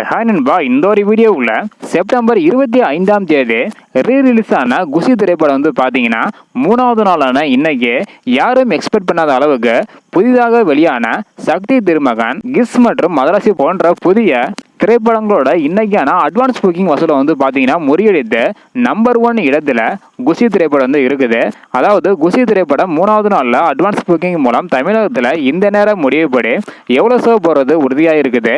Hi நண்பா, இந்த ஒரு வீடியோவில் செப்டம்பர் 25ஆம் தேதி ரீரிலீஸ் ஆன குஷி திரைப்படம் பார்த்தீங்கன்னா 3வது நாளான இன்னைக்கு யாரும் எக்ஸ்பெக்ட் பண்ணாத அளவுக்கு புதிதாக வெளியான சக்தி திருமகன், கிஸ் மற்றும் மதராசி போன்ற புதிய திரைப்படங்களோட இன்னைக்கான அட்வான்ஸ் புக்கிங் வசூலை பார்த்தீங்கன்னா முறியடித்து நம்பர் 1 இடத்துல குஷி திரைப்படம் இருக்குது. அதாவது குஷி திரைப்படம் 3வது நாளில் அட்வான்ஸ் புக்கிங் மூலம் தமிழகத்தில் இந்த நேரம் முடிவுபடி எவ்வளோ ஷோ போகிறது உறுதியாக இருக்குது,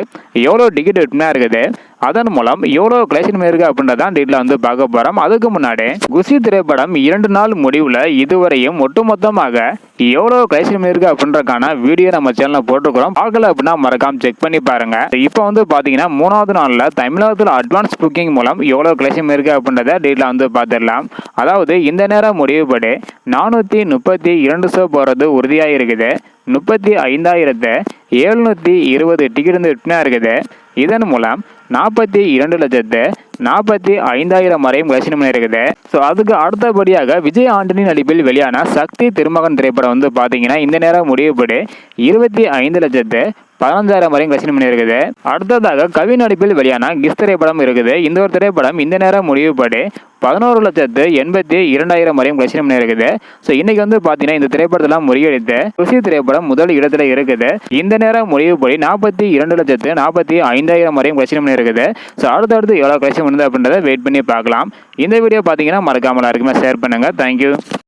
எவ்வளோ டிக்கெட் விற்பனையாக இருக்குது, அதன் மூலம் எவ்வளோ கலெக்ஷன் இருக்குது அப்படின்றதான் டீட்டெயில் பார்க்க போகிறோம். அதுக்கு முன்னாடி குஷி திரைப்படம் 2 நாள் முடிவில் இதுவரையும் ஒட்டுமொத்தமாக எவ்வளோ கலெக்ஷன் இருக்குது அப்படின்றக்கான வீடியோ நம்ம சேனலில் போட்டுக்கிறோம். பார்க்கல அப்படின்னா மறக்காம செக் பண்ணி பாருங்க. இப்போ பார்த்தீங்கன்னா 3வது நாளில் தமிழகத்தில் அட்வான்ஸ் புக்கிங் மூலம் எவ்வளோ கலெக்ஷன் இருக்குது அப்படின்றத டீட்டெயில் பார்த்துடலாம். அதாவது இந்த நேரம் முடிவுபடி 432 ஷோ போகிறது உறுதியாக இருக்குது. 35,720 டிக்கெட் விற்பனையாக இருக்குது. இதன் மூலம் 42,45,000 வரையும் கலெக்ஷன் இருக்குது. ஸோ அதுக்கு அடுத்தபடியாக விஜய் ஆண்டனி நடிப்பில் வெளியான சக்தி திருமகன் திரைப்படம் பார்த்தீங்கன்னா இந்த நேரம் முடிவுபடி 25,15,000 வரையும் கலெக்ஷன் இருக்குது. அடுத்ததாக கவி நடிப்பில் வெளியான கிஸ் திரைப்படம் இருக்குது. இந்த ஒரு திரைப்படம் இந்த நேரம் முடிவுபடி 11,82,000 வரையும் கலெக்ஷன் இருக்குது. ஸோ இன்னைக்கு பார்த்தீங்கன்னா இந்த திரைப்படத்தெல்லாம் முறியடித்து குஷி திரைப்படம் முதல் இடத்துல இருக்குது. இந்த நேரம் முடிவுபடி 42,45,000 வரையும் கலெக்ஷன் இருக்குது. ஸோ அடுத்தடுத்து எவ்வளோ கலெக்ஷன் பண்ணுது அப்படின்றத வெயிட் பண்ணி பார்க்கலாம். இந்த வீடியோ பார்த்தீங்கன்னா மறக்காம எல்லாருக்குமே ஷேர் பண்ணுங்க. தேங்க்யூ.